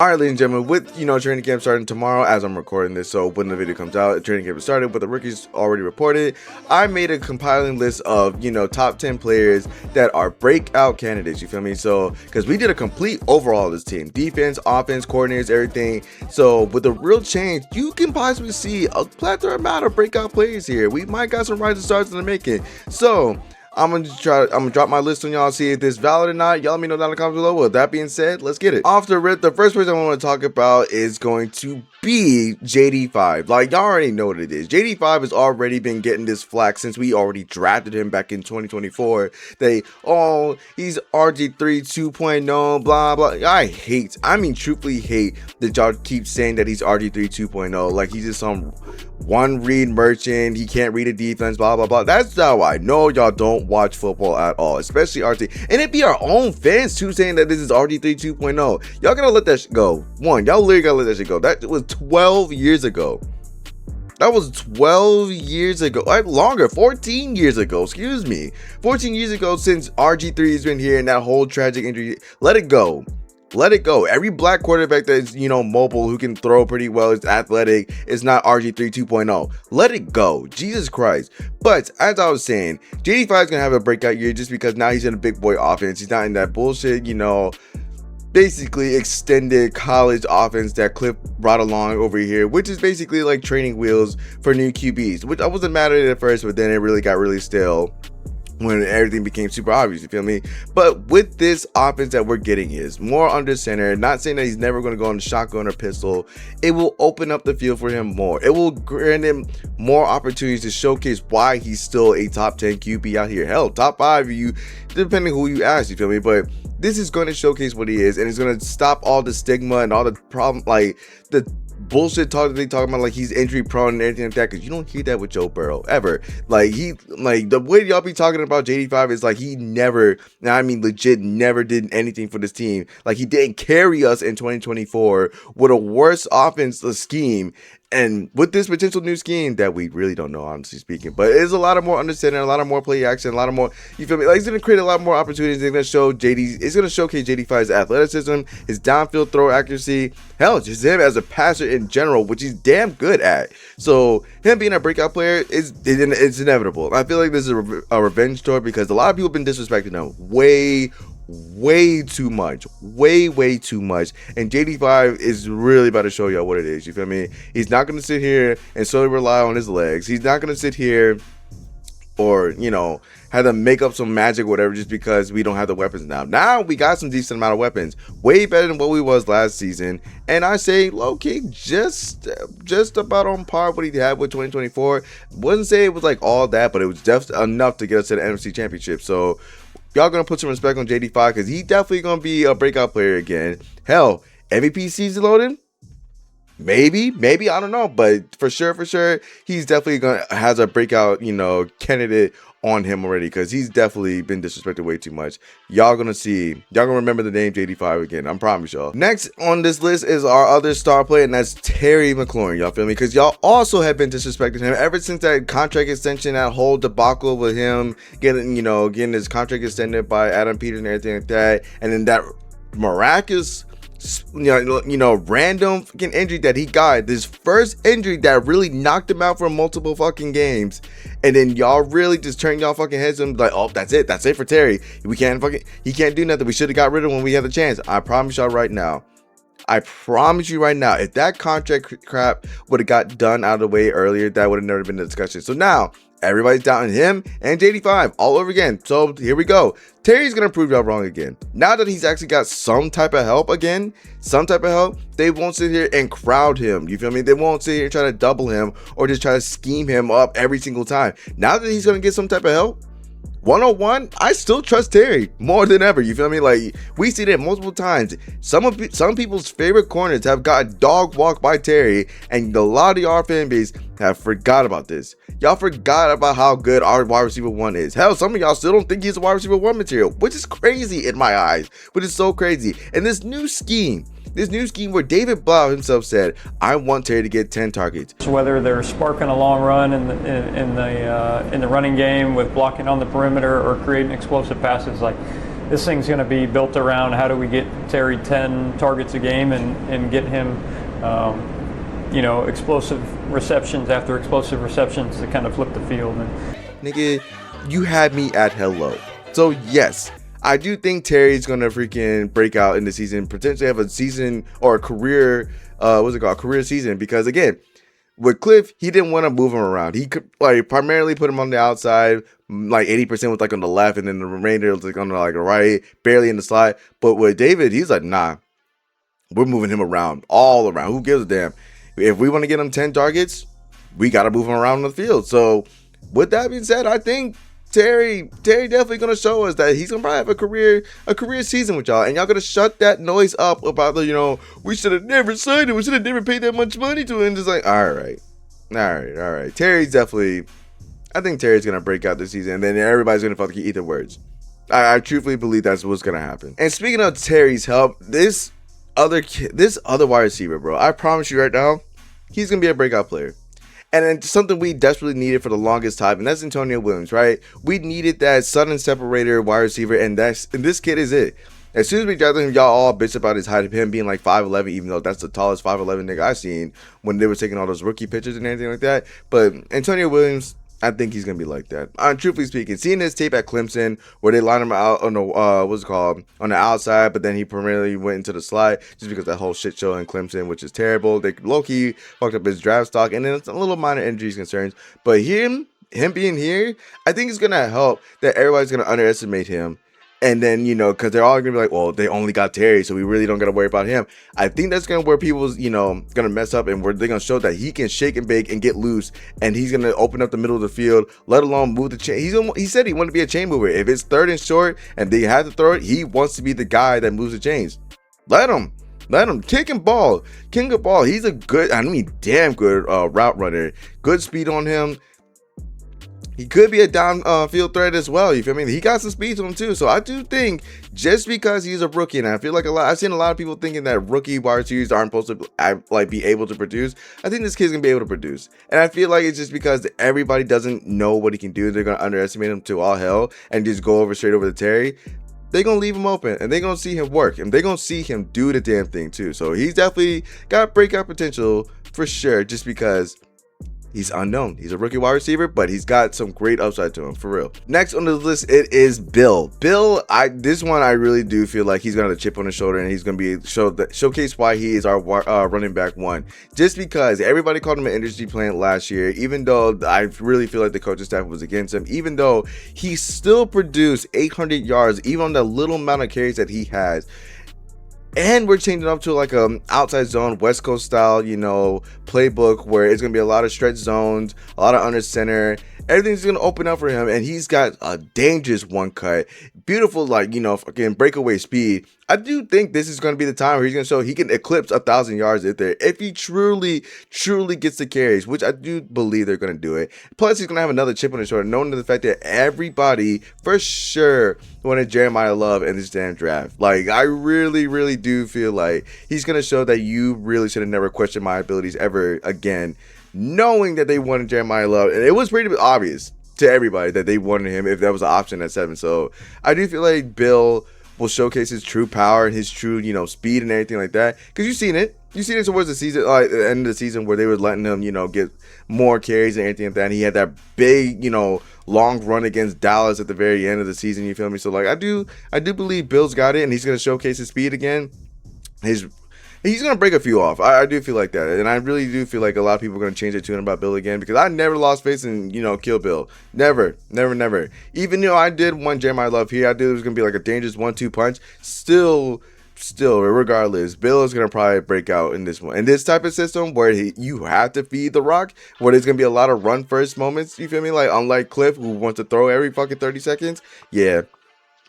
All right, ladies and gentlemen, with training camp starting tomorrow as I'm recording this, so when the video comes out, training camp is started, but the rookies already reported. I made a compiling list of top 10 players that are breakout candidates. You feel me? So because we did a complete overhaul of this team, defense, offense, coordinators, everything. So with the real change, you can possibly see a plethora amount of breakout players here. We might got some rising stars in the making. So I'm gonna drop my list on y'all, see if this is valid or not. Y'all let me know down in the comments below. With that being said, let's get it. Off the rip, the first person I want to talk about is going to be JD5. Like, y'all already know what it is. JD5 has already been getting this flack since we already drafted him back in 2024. He's RG3 2.0, blah blah. I mean truthfully hate that y'all keep saying that he's RG3 2.0. Like he's just some one read merchant, he can't read a defense, blah blah blah. That's how I know y'all don't watch football at all, especially RT. And it be our own fans too saying that this is RG3 2.0. Y'all gotta let that shit go. Y'all literally gotta let that shit go. That was 12 years ago. That was 12 years ago. Longer, 14 years ago, excuse me. 14 years ago since RG3 has been here and that whole tragic injury. Let it go. Let it go. Every black quarterback that's, mobile, who can throw pretty well, is athletic, is not RG3 2.0. Let it go. Jesus Christ. But as I was saying, JD5 is going to have a breakout year just because now he's in a big boy offense. He's not in that bullshit, basically extended college offense that Cliff brought along over here, which is basically like training wheels for new QBs, which I wasn't mad at it at first, but then it really got really stale when everything became super obvious, you feel me? But with this offense that we're getting is more under center, not saying that he's never going to go on the shotgun or pistol. It will open up the field for him more. It will grant him more opportunities to showcase why he's still a top 10 QB out here. Hell, top 5 you, depending who you ask, you feel me? But this is going to showcase what he is, and it's going to stop all the stigma and all the problem, like the bullshit talk that they talking about, like he's injury prone and everything like that, because you don't hear that with Joe Burrow ever. Like the way y'all be talking about JD5 is like he never, legit never did anything for this team. Like he didn't carry us in 2024 with a worse offense scheme. And with this potential new scheme that we really don't know, honestly speaking, but it's a lot of more understanding, a lot of more play action, a lot of more, you feel me? Like, it's going to create a lot more opportunities. It's going to showcase JD5's athleticism, his downfield throw accuracy, hell, just him as a passer in general, which he's damn good at. So him being a breakout player it's inevitable. I feel like this is a revenge tour because a lot of people have been disrespecting him way too much, way too much, and JD5 is really about to show y'all what it is. You feel me? He's not going to sit here and solely rely on his legs. He's not going to sit here or have to make up some magic or whatever just because we don't have the weapons now we got some decent amount of weapons, way better than what we was last season, and I say low-key just about on par what he had with 2024. Wouldn't say it was like all that, but it was just enough to get us to the NFC Championship. So y'all gonna put some respect on JD5 because he definitely gonna be a breakout player again. Hell, MVP season loading? Maybe, I don't know, but for sure, he's definitely has a breakout, candidate on him already because he's definitely been disrespected way too much. Y'all gonna remember the name JD5 again. I promise y'all. Next on this list is our other star player, and that's Terry McLaurin. Y'all feel me? Because y'all also have been disrespecting him ever since that contract extension, that whole debacle with him getting his contract extended by Adam Peters and everything like that, and then that miraculous random fucking injury that he got, this first injury that really knocked him out for multiple fucking games, and then y'all really just turn y'all fucking heads and like, oh, that's it for Terry. He can't do nothing. We should have got rid of him when we had the chance. I promise you right now, if that contract crap would have got done out of the way earlier, that would have never been a discussion. So now everybody's doubting him and JD5 all over again. So here we go. Terry's gonna prove y'all wrong again. Now that he's actually got some type of help, they won't sit here and crowd him. You feel me? They won't sit here and try to double him or just try to scheme him up every single time. Now that he's gonna get some type of help, 101, I still trust Terry more than ever. You feel me? Like, we see that multiple times. Some people's favorite corners have got dog walked by Terry, and a lot of y'all fan base have forgot about this. Y'all forgot about how good our wide receiver 1 is. Hell, some of y'all still don't think he's a wide receiver 1 material, which is crazy in my eyes. Which is so crazy. And this new scheme where David Blau himself said, I want Terry to get 10 targets. Whether they're sparking a long run in the running game with blocking on the perimeter or creating explosive passes, like this thing's going to be built around how do we get Terry 10 targets a game and get him, explosive receptions after explosive receptions to kind of flip the field. And nigga, you had me at hello. So yes, I do think Terry's gonna freaking break out in the season, potentially have a season or a career, career season, because again, with Cliff, he didn't want to move him around. He could primarily put him on the outside, 80% was on the left, and then the remainder was on the right, barely in the slot. But with David, he's like, nah, we're moving him around, all around. Who gives a damn? If we want to get him 10 targets, we got to move him around the field. So with that being said, I think Terry definitely gonna show us that he's gonna probably have a career season with y'all, and y'all gonna shut that noise up about the we should have never signed him, we should have never paid that much money to him. Just all right. Terry's definitely, I think Terry's gonna break out this season, and then everybody's gonna fucking eat their words. I truthfully believe that's what's gonna happen. And speaking of Terry's help, this other wide receiver, bro, I promise you right now, he's gonna be a breakout player. And it's something we desperately needed for the longest time, and that's Antonio Williams, right? We needed that sudden separator wide receiver, and this kid is it. As soon as we drafted him, y'all all bitch about his height of him being 5'11", even though that's the tallest 5'11" nigga I seen when they were taking all those rookie pictures and everything like that. But Antonio Williams, I think he's gonna be like that. Truthfully speaking, seeing this tape at Clemson where they line him out on the on the outside, but then he primarily went into the slide just because that whole shit show in Clemson, which is terrible. They low-key fucked up his draft stock, and then it's a little minor injuries concerns. But him being here, I think it's gonna help that everybody's gonna underestimate him. And then, because they're all going to be like, well, they only got Terry, so we really don't got to worry about him. I think that's going to where people's, going to mess up, and where they're going to show that he can shake and bake and get loose, and he's going to open up the middle of the field, let alone move the chain. He said he wanted to be a chain mover. If it's third and short and they have to throw it, he wants to be the guy that moves the chains. Let him kick and ball. King of ball. He's a good, damn good route runner. Good speed on him. He could be a downfield threat as well. You feel me? He got some speed to him too. So I do think just because he's a rookie, and I feel like I've seen a lot of people thinking that rookie wide receivers aren't supposed to be able to produce. I think this kid's gonna be able to produce, and I feel like it's just because everybody doesn't know what he can do. They're gonna underestimate him to all hell and just go straight over to Terry. They're gonna leave him open, and they're gonna see him work, and they're gonna see him do the damn thing too. So he's definitely got breakout potential for sure, just because he's unknown. He's a rookie wide receiver, but he's got some great upside to him, for real. Next on the list, it is Bill. This one I really do feel like he's gonna have a chip on his shoulder, and he's gonna be showcase why he is our running back one. Just because everybody called him an industry plant last year, even though I really feel like the coaching staff was against him, even though he still produced 800 yards, even on the little amount of carries that he has. And we're changing up to a outside zone, West Coast style, playbook where it's going to be a lot of stretch zones, a lot of under center. Everything's going to open up for him, and he's got a dangerous one cut. Beautiful, fucking breakaway speed. I do think this is going to be the time where he's going to show he can eclipse 1,000 yards if he truly gets the carries, which I do believe they're going to do it. Plus, he's going to have another chip on his shoulder, knowing the fact that everybody for sure wanted Jeremiah Love in this damn draft. I really do feel like he's going to show that you really should have never questioned my abilities ever again, knowing that they wanted Jeremiah Love. And it was pretty obvious to everybody that they wanted him if that was an option at 7. So I do feel like Bill will showcase his true power and his true, speed and everything like that. Because you've seen it. You've seen it towards the season, the end of the season, where they were letting him, get more carries and everything like that. And he had that big, long run against Dallas at the very end of the season. You feel me? So I do believe Bill's got it, and he's gonna showcase his speed again. He's going to break a few off. I do feel like that. And I really do feel like a lot of people are going to change their tune about Bill again, because I never lost faith in, Kill Bill. Never. Even though I did want Jeremiah Love here, I knew it was going to be a dangerous 1-2 punch. Still, regardless, Bill is going to probably break out in this one. In this type of system where you have to feed the rock, where there's going to be a lot of run first moments, you feel me? Unlike Cliff, who wants to throw every fucking 30 seconds. Yeah.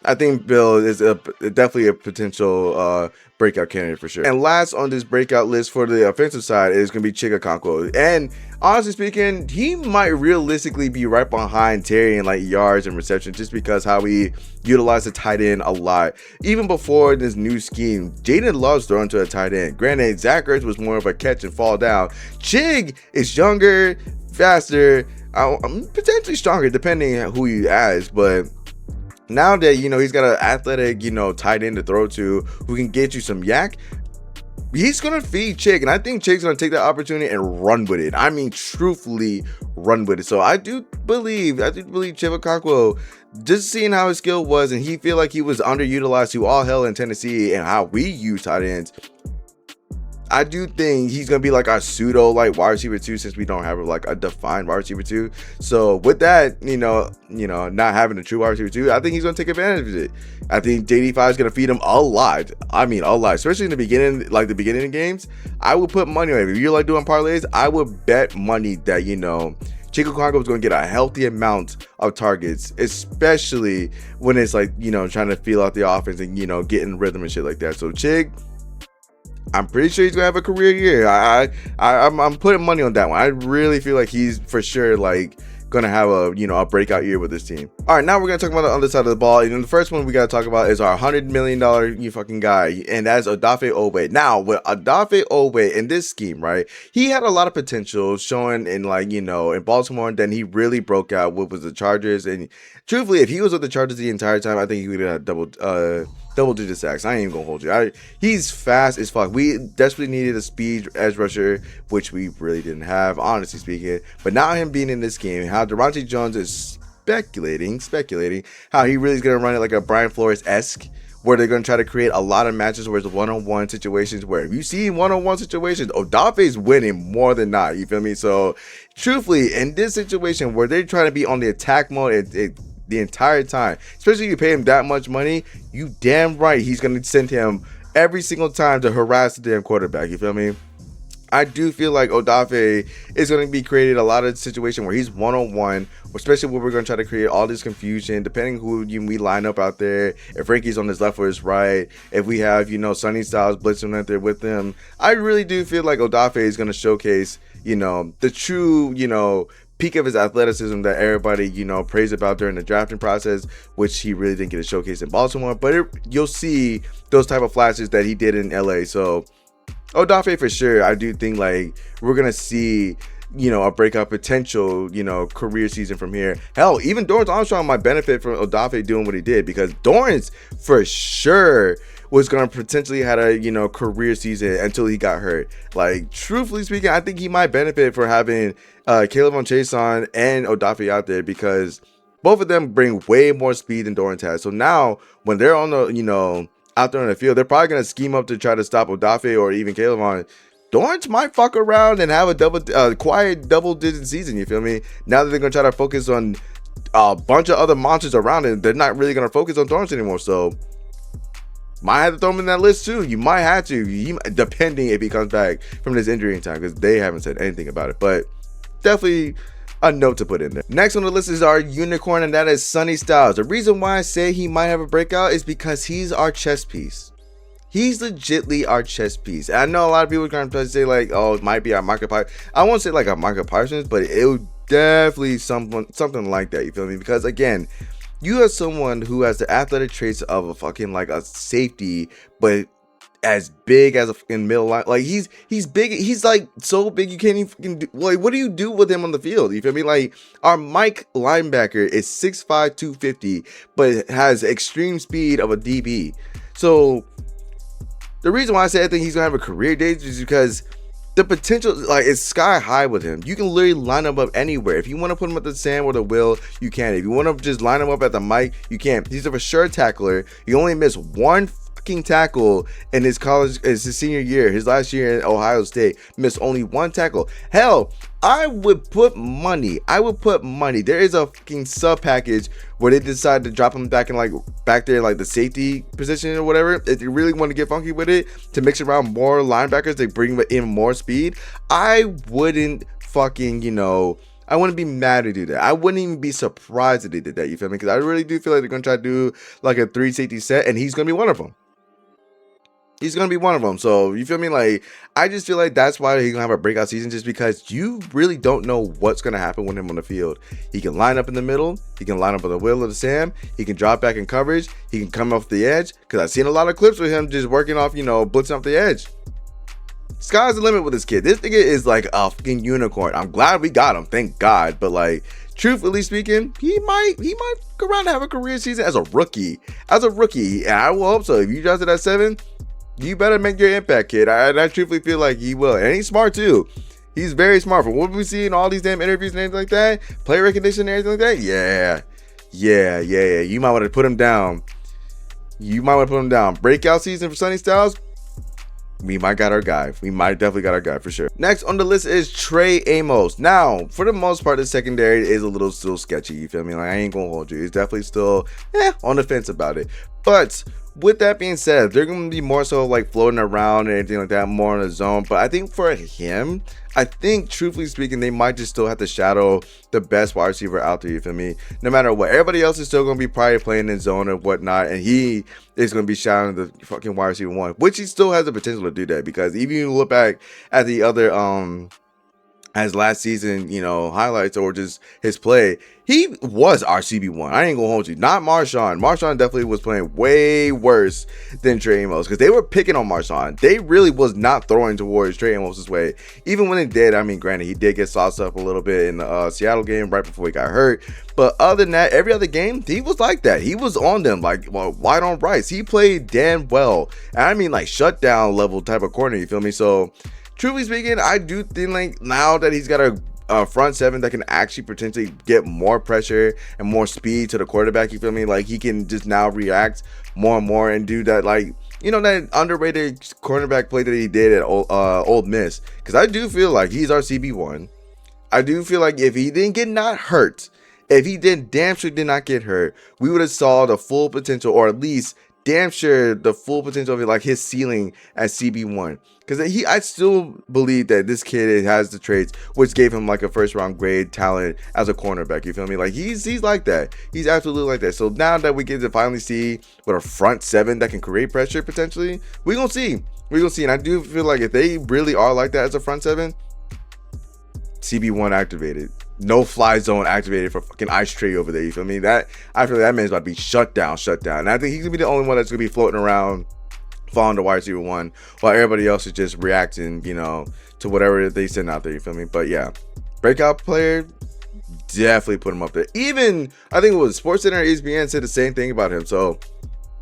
I think Bill is definitely a potential breakout candidate for sure. And last on this breakout list for the offensive side is going to be Chigakonko. And honestly speaking, he might realistically be right behind Terry in yards and reception, just because how we utilize the tight end a lot. Even before this new scheme, Jaden loves throwing to a tight end. Granted, Zach Ertz was more of a catch and fall down. Chig is younger, faster, potentially stronger depending on who you ask, but Now that, you know, he's got an athletic, you know, tight end to throw to who can get you some yak, he's gonna feed Chick, and I think Chick's gonna take that opportunity and run with it. I mean, truthfully run with it. So I do believe Chivakonkwo, just seeing how his skill was, and he feel like he was underutilized to all hell in Tennessee and how we use tight ends. I do think he's gonna be like our pseudo like wide receiver 2, since we don't have like a defined wide receiver 2. So with that, you know, not having a true wide receiver 2, I think he's gonna take advantage of it. I think JD5 is gonna feed him a lot. I mean, a lot, especially in the beginning, like the beginning of games. I would put money on it. If you're like doing parlays, I would bet money that, you know, Chivakonkwo is going to get a healthy amount of targets, especially when it's like, you know, trying to feel out the offense and, you know, getting rhythm and shit like that. So Chig, I'm pretty sure he's gonna have a career year. I'm putting money on that one. I really feel like he's for sure like gonna have a, you know, a breakout year with this team. All right, now we're gonna talk about the other side of the ball. And the first one we gotta talk about is our $100 million you fucking guy, and that's Odafe Oweh. Now with Odafe Oweh in this scheme, right, he had a lot of potential showing in, like, you know, in Baltimore. And then he really broke out with the Chargers. And truthfully, if he was with the Chargers the entire time, I think he would have double-digit sacks. I ain't even gonna hold you. He's fast as fuck. We desperately needed a speed edge rusher, which we really didn't have, honestly speaking. But now him being in this game, how Durante Jones is speculating how he really is gonna run it like a Brian Flores-esque, where they're gonna try to create a lot of matches where it's one-on-one situations, where if you see one-on-one situations, Odafe's winning more than not. You feel me? So truthfully, in this situation where they're trying to be on the attack mode, the entire time, especially if you pay him that much money, you damn right he's gonna send him every single time to harass the damn quarterback. You feel me? I do feel like Odafe is going to be created a lot of situation where he's one-on-one, especially when we're going to try to create all this confusion, depending who we line up out there. If Frankie's on his left or his right, if we have, you know, Sonny Styles blitzing out there with him, I really do feel like Odafe is going to showcase, you know, the true, you know, peak of his athleticism that everybody, you know, praised about during the drafting process, which he really didn't get a showcase in Baltimore. But you'll see those type of flashes that he did in LA. So Odafe for sure, I do think like we're gonna see, you know, a breakout potential, you know, career season from here. Hell, even Dorrance Armstrong might benefit from Odafe doing what he did, because Dorrance for sure was gonna potentially had a, you know, career season until he got hurt. Like, truthfully speaking, I think he might benefit for having Caleb on Chason and Odafe out there, because both of them bring way more speed than Dorrance has. So now when they're on the, you know, out there on the field, they're probably going to scheme up to try to stop Odafe or even Caleb on. Dorrance might fuck around and have a quiet double-digit season, you feel me? Now that they're going to try to focus on a bunch of other monsters around it, they're not really going to focus on Dorrance anymore. So might have to throw him in that list too. You might have to, depending if he comes back from this injury in time, because they haven't said anything about it. But definitely a note to put in there. Next on the list is our unicorn, and that is Sonny Styles. The reason why I say he might have a breakout is because he's our chess piece. He's legitly our chess piece. And I know a lot of people are going to say like, oh, it might be our Micah Parsons. I won't say like a Micah Parsons, but it would definitely something like that. You feel me? Because again, you have someone who has the athletic traits of a fucking like a safety, but as big as in middle line. Like he's big. He's like so big you can't even do, like, what do you do with him on the field? You feel me? Like our Mike linebacker is 6'5", 250, but has extreme speed of a DB. So the reason why I say I think he's gonna have a career day is because the potential, like, is sky high with him. You can literally line him up anywhere. If you want to put him at the Sam or the Will, you can. If you want to just line him up at the Mike, you can. He's a for sure tackler. You only miss one fucking tackle in his his senior year. His last year in Ohio State, missed only one tackle. Hell, I would put money. There is a fucking sub package where they decide to drop him back there in like the safety position or whatever. If you really want to get funky with it, to mix around more linebackers, they bring in more speed. I wouldn't fucking, I wouldn't be mad to do that. I wouldn't even be surprised if they did that. You feel me? Because I really do feel like they're going to try to do like a 3 safety set, and he's going to be one of them. So you feel me? Like, I just feel like that's why he's gonna have a breakout season, just because you really don't know what's gonna happen with him on the field. He can line up in the middle, he can line up with the Will or the Sam, he can drop back in coverage, he can come off the edge. Because I've seen a lot of clips with him just working off, blitzing off the edge. Sky's the limit with this kid. This nigga is like a fucking unicorn. I'm glad we got him, thank God. But like, truthfully speaking, he might go around and have a career season as a rookie. And I will hope so. If you drafted at 7, you better make your impact, kid. I truthfully feel like he will. And he's smart too. He's very smart. From what we see in all these damn interviews and everything like that, player recognition and everything like that, yeah. You might want to put him down. Breakout season for Sonny Styles, we might got our guy. We might definitely got our guy for sure. Next on the list is Trey Amos. Now, for the most part, the secondary is a little still sketchy. You feel me? Like, I ain't gonna hold you. He's definitely still on the fence about it. But with that being said, they're gonna be more so like floating around and anything like that, more in the zone. But I think for him, truthfully speaking, they might just still have to shadow the best wide receiver out there, you feel me? No matter what. Everybody else is still going to be probably playing in zone and whatnot, and he is going to be shadowing the fucking wide receiver 1, which he still has the potential to do that, because even if you look back at the other as last season, highlights or just his play, he was our CB1. I ain't gonna hold you. Not Marshawn. Marshawn definitely was playing way worse than Trey Amos, because they were picking on Marshawn. They really was not throwing towards Trey Amos' way. Even when they did, I mean, granted, he did get sauced up a little bit in the Seattle game right before he got hurt. But other than that, every other game, he was like that. He was on them, like, white on rice. He played damn well. And I mean, like, shutdown level type of corner, you feel me? So, truthfully speaking, I do think like now that he's got a front 7 that can actually potentially get more pressure and more speed to the quarterback, you feel me? Like, he can just now react more and more and do that, like, that underrated cornerback play that he did at Ole Miss. Because I do feel like he's our CB1. I do feel like if he didn't get not hurt, if he damn sure did not get hurt, we would have saw the full potential, or at least damn sure the full potential of it, like his ceiling as CB1. Because I still believe that this kid has the traits which gave him like a first round grade talent as a cornerback. You feel me? Like he's like that. He's absolutely like that. So now that we get to finally see what a front 7 that can create pressure potentially, we're gonna see. And I do feel like if they really are like that as a front 7, CB1 activated. No fly zone activated for fucking Ice Tray over there. You feel me? I feel like that man's about to be shut down. And I think he's gonna be the only one that's gonna be floating around, following the wide receiver 1, while everybody else is just reacting, to whatever they send out there. You feel me? But yeah, breakout player, definitely put him up there. Even I think it was SportsCenter or ESPN said the same thing about him. So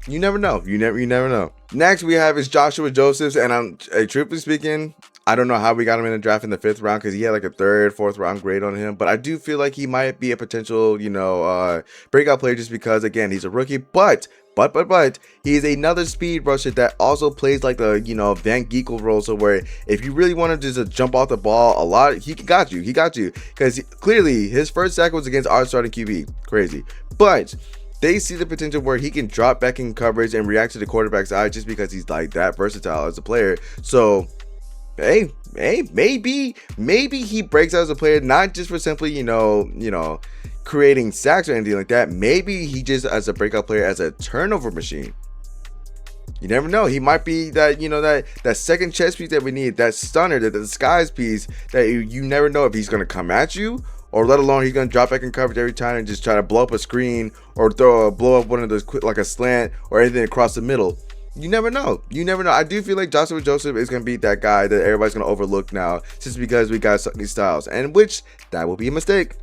you never know. You never know. Next we have is Joshua Josephs, and truthfully speaking, I don't know how we got him in the draft in the 5th round, because he had like a 3rd, 4th round grade on him. But I do feel like he might be a potential, breakout player, just because, again, he's a rookie. But he is another speed rusher that also plays like the, Van Ginkel role. So where if you really want to just jump off the ball a lot, he got you. Because clearly his first sack was against our starting QB. Crazy. But they see the potential where he can drop back in coverage and react to the quarterback's eye, just because he's like that versatile as a player. So hey, maybe he breaks out as a player, not just for simply, creating sacks or anything like that. Maybe he just as a breakout player, as a turnover machine. You never know. He might be that, that second chess piece that we need, that stunner, that disguise piece that you never know if he's going to come at you, or let alone he's going to drop back in coverage every time and just try to blow up a screen or blow up one of those like a slant or anything across the middle. You never know. I do feel like Joshua Joseph is going to be that guy that everybody's going to overlook now, just because we got Sonny Styles, and which that will be a mistake.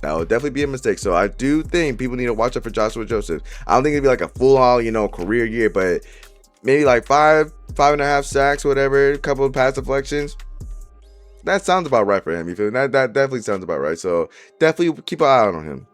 That will definitely be a mistake. So I do think people need to watch out for Joshua Joseph. I don't think it'll be like a full-on, career year, but maybe like 5.5 sacks, whatever, a couple of pass deflections. That sounds about right for him. You feel me? That definitely sounds about right. So definitely keep an eye on him.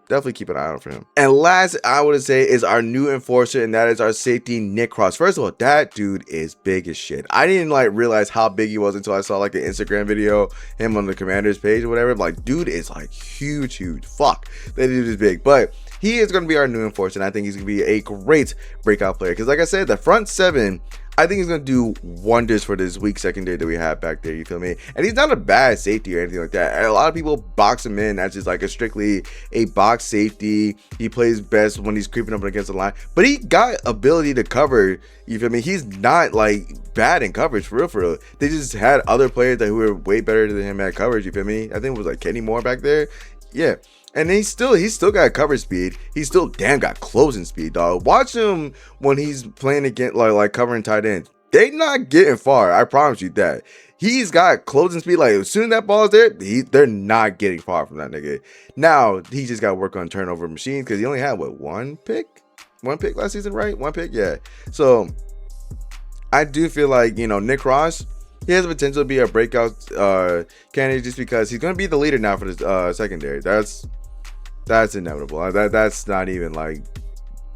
And last, I would say, is our new enforcer, and that is our safety, Nick Cross. First of all, that dude is big as shit. I didn't realize how big he was until I saw like an Instagram video, him on the Commander's page or whatever. Like, dude is like huge. Fuck, that dude is big. But he is going to be our new enforcer, and I think he's going to be a great breakout player. Because like I said, the front 7, I think he's going to do wonders for this weak secondary that we have back there, you feel me? And he's not a bad safety or anything like that. And a lot of people box him in as just like strictly a box safety. He plays best when he's creeping up against the line. But he got ability to cover, you feel me? He's not like bad in coverage, for real. They just had other players who were way better than him at coverage, you feel me? I think it was like Kenny Moore back there. Yeah. And he's still got coverage speed. He's still damn got closing speed, dog. Watch him when he's playing against like covering tight ends. They not getting far. I promise you that. He's got closing speed. Like, as soon as that ball is there, they're not getting far from that nigga. Now, he just got to work on turnover machines because he only had, what, one pick? One pick last season, right? One pick? Yeah. So, I do feel like, you know, Nick Ross, he has the potential to be a breakout candidate just because he's going to be the leader now for the secondary. That's inevitable. That's not even, like,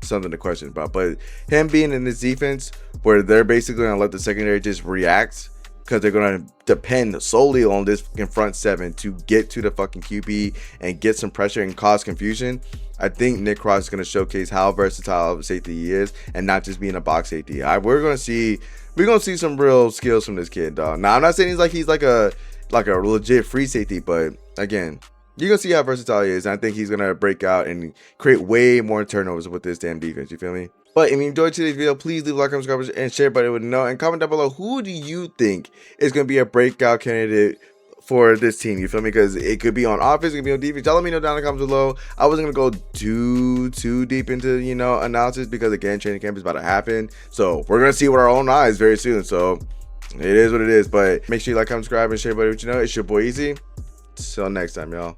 something to question about. But him being in this defense where they're basically going to let the secondary just react because they're going to depend solely on this front seven to get to the fucking QB and get some pressure and cause confusion, I think Nick Cross is going to showcase how versatile of a safety he is and not just being a box safety. We're going to see some real skills from this kid, dog. Now, I'm not saying he's like a legit free safety, but again, you're going to see how versatile he is. And I think he's going to break out and create way more turnovers with this damn defense. You feel me? But if you enjoyed today's video, please leave a like, comment, subscribe, and share, but it would know. And comment down below, who do you think is going to be a breakout candidate for this team? You feel me? Because it could be on offense, it could be on defense. Y'all let me know down in the comments below. I wasn't going to go too deep into, you know, analysis because, again, training camp is about to happen. So we're going to see with our own eyes very soon. So it is what it is. But make sure you like, comment, subscribe, and share, but you know, it's your boy Easy. Till next time, y'all.